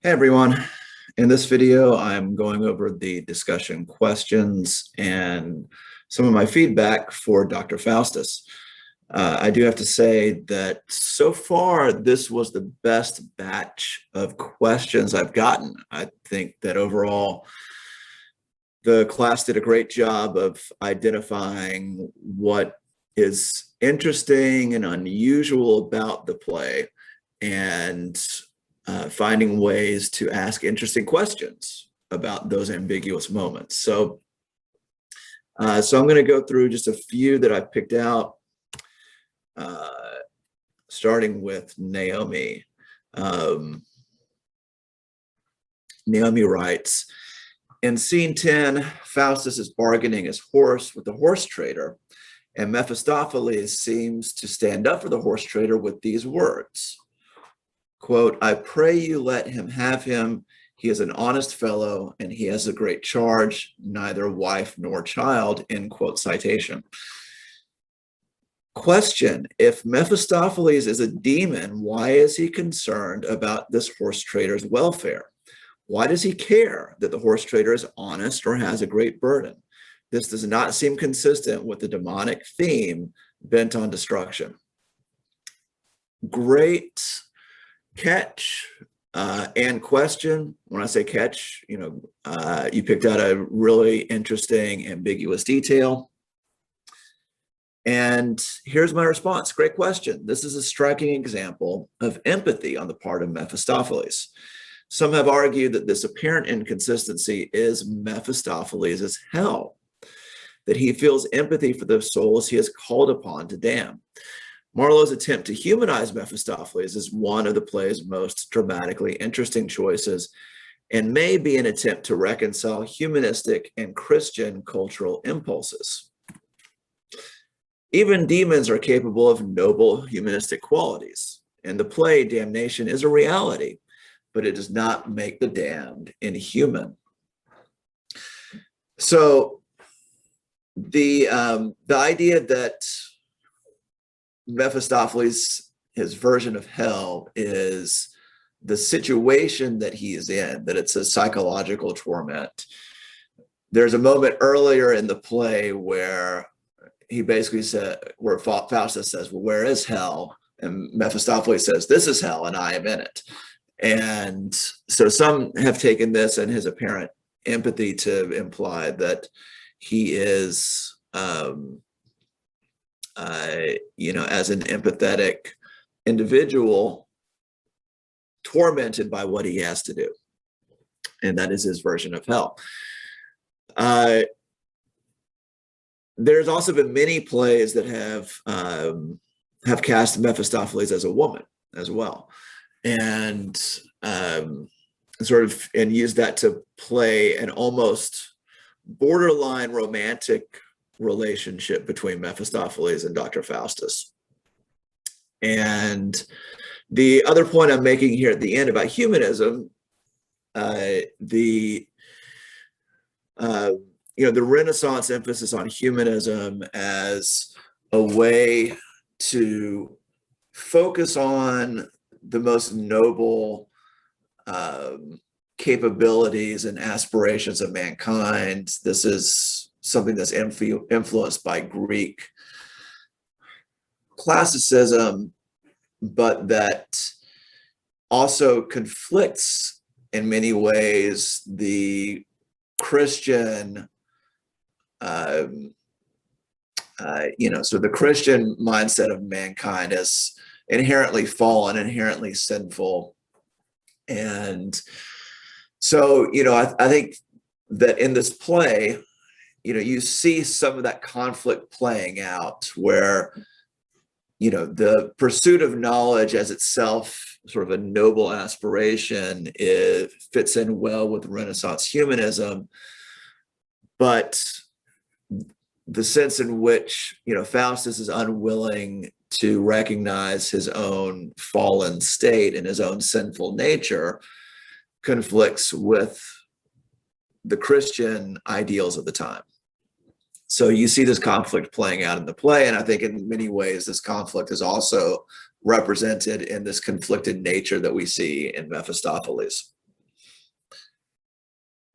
Hey everyone. In this video, I'm going over the discussion questions and some of my feedback for Dr. Faustus. I do have to say that so far, this was the best batch of questions I've gotten. I think that overall, the class did a great job of identifying what is interesting and unusual about the play and finding ways to ask interesting questions about those ambiguous moments. So I'm going to go through just a few that I've picked out, starting with Naomi. Naomi writes, in scene 10, Faustus is bargaining his horse with the horse trader, and Mephistopheles seems to stand up for the horse trader with these words. Quote, I pray you let him have him. He is an honest fellow and he has a great charge, neither wife nor child, end quote citation. Question, if Mephistopheles is a demon, why is he concerned about this horse trader's welfare? Why does he care that the horse trader is honest or has a great burden? This does not seem consistent with the demonic theme bent on destruction. Great catch and question. When I say catch, you picked out a really interesting, ambiguous detail. And here's my response. Great question. This is a striking example of empathy on the part of Mephistopheles. Some have argued that this apparent inconsistency is Mephistopheles' hell, that he feels empathy for the souls he is called upon to damn. Marlowe's attempt to humanize Mephistopheles is one of the play's most dramatically interesting choices and may be an attempt to reconcile humanistic and Christian cultural impulses. Even demons are capable of noble humanistic qualities. In the play, damnation is a reality, but it does not make the damned inhuman. So the idea that Mephistopheles, his version of hell, is the situation that he is in, that it's a psychological torment. There's a moment earlier in the play where he basically said, where Faustus says, well, where is hell? And Mephistopheles says, this is hell and I am in it. And so some have taken this and his apparent empathy to imply that he is, as an empathetic individual, tormented by what he has to do. And that is his version of hell. There's also been many plays that have cast Mephistopheles as a woman as well. And used that to play an almost borderline romantic relationship between Mephistopheles and Dr. Faustus. And the other point I'm making here at the end about humanism, the Renaissance emphasis on humanism as a way to focus on the most noble capabilities and aspirations of mankind. This is something that's influenced by Greek classicism, but that also conflicts in many ways the Christian, so the Christian mindset of mankind as inherently fallen, inherently sinful. And so, I think that in this play, you see some of that conflict playing out where, the pursuit of knowledge as itself sort of a noble aspiration, it fits in well with Renaissance humanism, but the sense in which, Faustus is unwilling to recognize his own fallen state and his own sinful nature conflicts with the Christian ideals of the time. So you see this conflict playing out in the play, and I think in many ways this conflict is also represented in this conflicted nature that we see in Mephistopheles.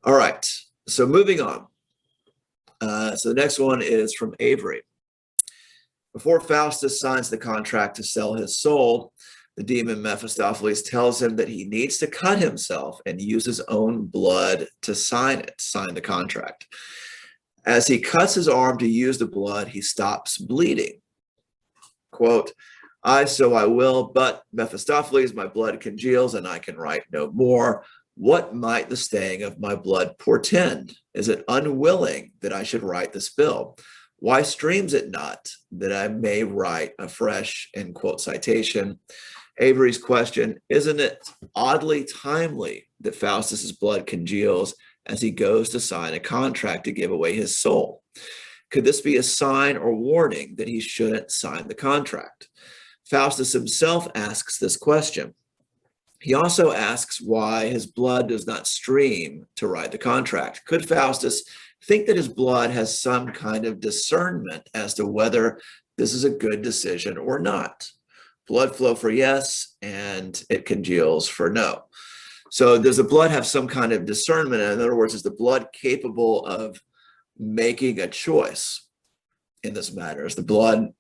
All right, so moving on. So the next one is from Avery. Before Faustus signs the contract to sell his soul, the demon Mephistopheles tells him that he needs to cut himself and use his own blood to sign the contract. As he cuts his arm to use the blood, he stops bleeding. Quote, so I will, but Mephistopheles, my blood congeals and I can write no more. What might the staying of my blood portend? Is it unwilling that I should write this bill? Why streams it not that I may write afresh? End quote citation. Avery's question, isn't it oddly timely that Faustus's blood congeals as he goes to sign a contract to give away his soul? Could this be a sign or warning that he shouldn't sign the contract? Faustus himself asks this question. He also asks why his blood does not stream to write the contract. Could Faustus think that his blood has some kind of discernment as to whether this is a good decision or not? Blood flow for yes, and it congeals for no. So does the blood have some kind of discernment? In other words, is the blood capable of making a choice in this matter? Is the blood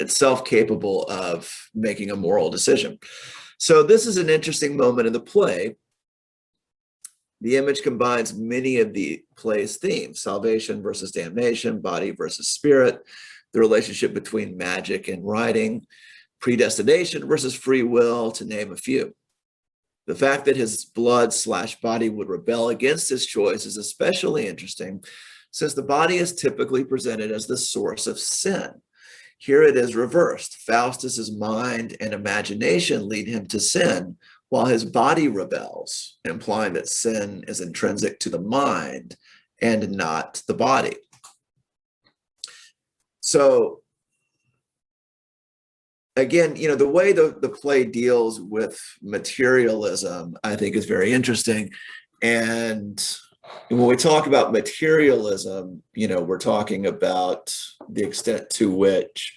itself capable of making a moral decision? So this is an interesting moment in the play. The image combines many of the play's themes: salvation versus damnation, body versus spirit, the relationship between magic and writing, predestination versus free will, to name a few. The fact that his blood/body would rebel against his choice is especially interesting, since the body is typically presented as the source of sin. Here it is reversed. Faustus's mind and imagination lead him to sin, while his body rebels, implying that sin is intrinsic to the mind and not the body. So again, the way the play deals with materialism, I think, is very interesting. And when we talk about materialism, we're talking about the extent to which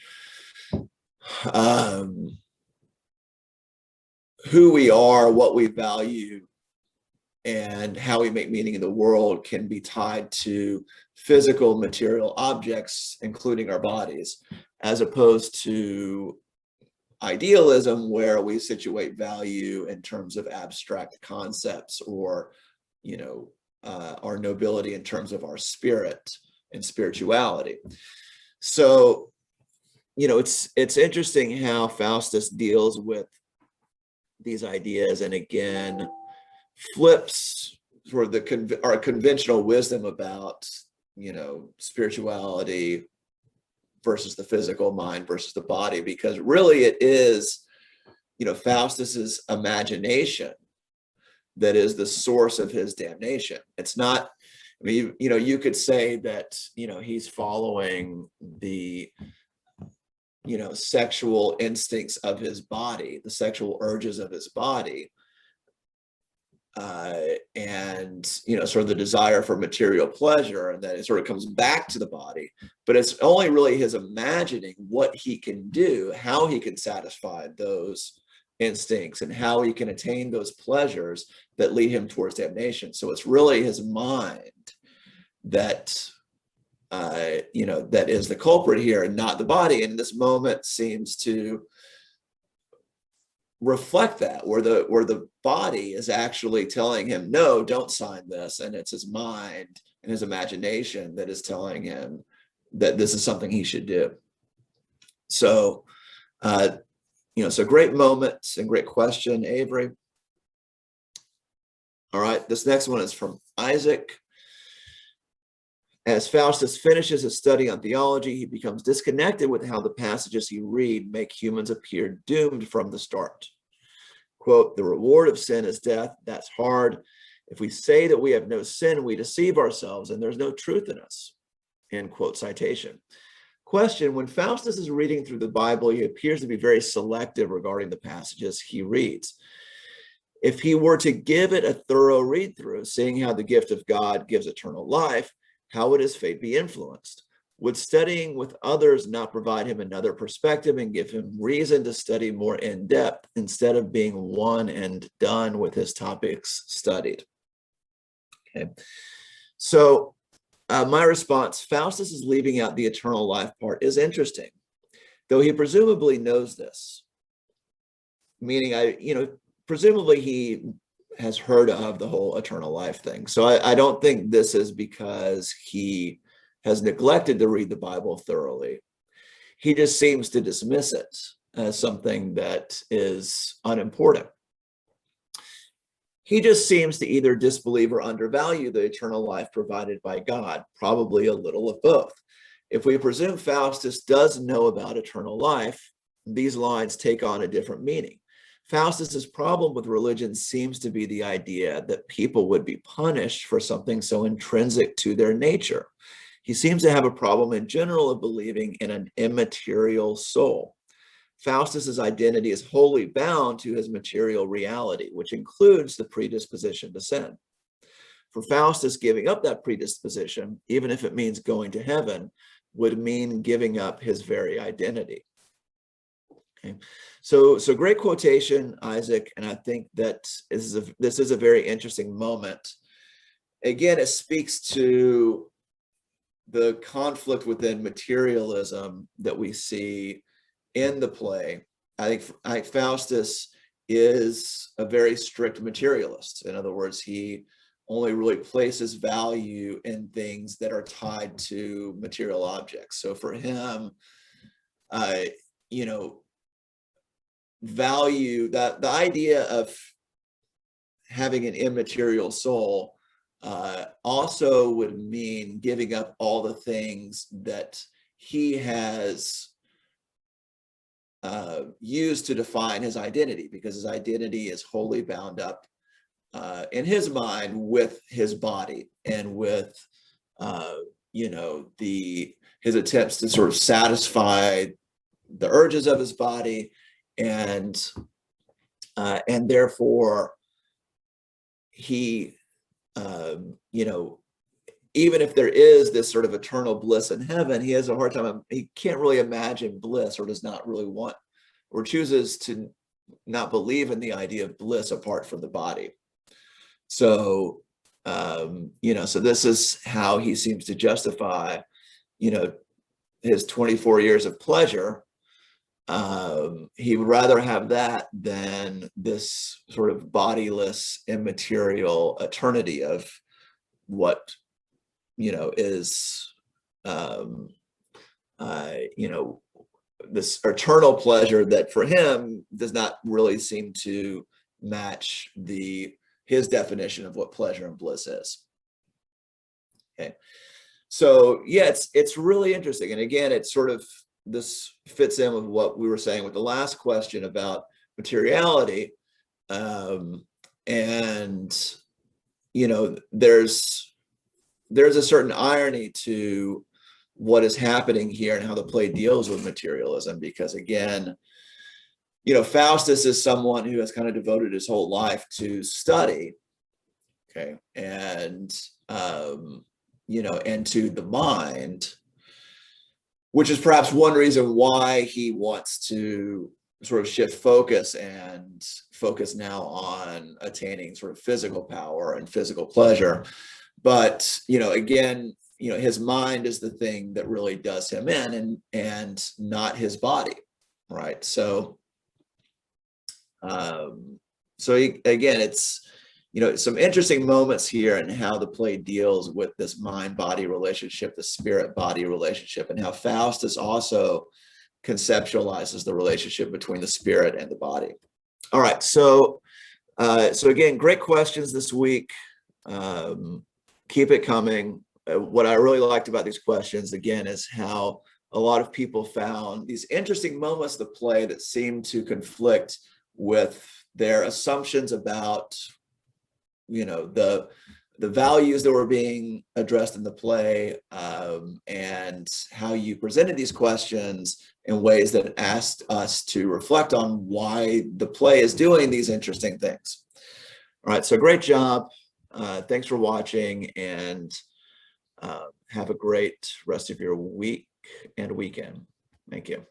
who we are, what we value, and how we make meaning in the world can be tied to physical material objects, including our bodies, as opposed to idealism, where we situate value in terms of abstract concepts, or our nobility in terms of our spirit and spirituality. So it's interesting how Faustus deals with these ideas, and again flips for our conventional wisdom about spirituality versus the physical, mind versus the body, because really it is Faustus's imagination that is the source of his damnation. It's not, you could say that he's following the sexual instincts of his body, the sexual urges of his body, and sort of the desire for material pleasure, and that it sort of comes back to the body. But it's only really his imagining what he can do, how he can satisfy those instincts, and how he can attain those pleasures that lead him towards damnation. So it's really his mind that that is the culprit here, and not the body. And this moment seems to reflect that, where the body is actually telling him, no, don't sign this, and it's his mind and his imagination that is telling him that this is something he should do. So so great moments and great question, Avery. All right, this next one is from Isaac. As Faustus finishes his study on theology, he becomes disconnected with how the passages he reads make humans appear doomed from the start. Quote, the reward of sin is death. That's hard. If we say that we have no sin, we deceive ourselves and there's no truth in us. End quote citation. Question, when Faustus is reading through the Bible, he appears to be very selective regarding the passages he reads. If he were to give it a thorough read through, seeing how the gift of God gives eternal life, how would his fate be influenced? Would studying with others not provide him another perspective and give him reason to study more in depth instead of being one and done with his topics studied? Okay. So my response, Faustus is leaving out the eternal life part, is interesting, though he presumably knows this. Meaning, presumably he has heard of the whole eternal life thing. So I don't think this is because he has neglected to read the Bible thoroughly. He just seems to dismiss it as something that is unimportant. He just seems to either disbelieve or undervalue the eternal life provided by God, probably a little of both. If we presume Faustus does know about eternal life, these lines take on a different meaning. Faustus's problem with religion seems to be the idea that people would be punished for something so intrinsic to their nature. He seems to have a problem in general of believing in an immaterial soul. Faustus's identity is wholly bound to his material reality, which includes the predisposition to sin. For Faustus, giving up that predisposition, even if it means going to heaven, would mean giving up his very identity. Okay. So great quotation, Isaac, and I think that this is a very interesting moment. Again, it speaks to the conflict within materialism that we see in the play. I think Faustus is a very strict materialist. In other words, he only really places value in things that are tied to material objects. So for him, value, that the idea of having an immaterial soul also would mean giving up all the things that he has used to define his identity, because his identity is wholly bound up in his mind with his body and with his attempts to sort of satisfy the urges of his body, and therefore he even if there is this sort of eternal bliss in heaven, he has a hard time. He can't really imagine bliss, or does not really want, or chooses to not believe in the idea of bliss apart from the body. So, so this is how he seems to justify, his 24 years of pleasure. He would rather have that than this sort of bodiless, immaterial eternity of what, is, this eternal pleasure that for him does not really seem to match his definition of what pleasure and bliss is. Okay. So yeah, it's really interesting. And again, it's sort of, this fits in with what we were saying with the last question about materiality. There's a certain irony to what is happening here and how the play deals with materialism, because again, Faustus is someone who has kind of devoted his whole life to study, okay, and to the mind, which is perhaps one reason why he wants to sort of shift focus and focus now on attaining sort of physical power and physical pleasure. But, again, his mind is the thing that really does him in, and not his body, right? So, again, it's, some interesting moments here in how the play deals with this mind-body relationship, the spirit-body relationship, and how Faustus also conceptualizes the relationship between the spirit and the body. All right, so again, great questions this week. Keep it coming. What I really liked about these questions, again, is how a lot of people found these interesting moments of the play that seem to conflict with their assumptions about, the values that were being addressed in the play, and how you presented these questions in ways that asked us to reflect on why the play is doing these interesting things. All right, so great job. Thanks for watching, and have a great rest of your week and weekend. Thank you.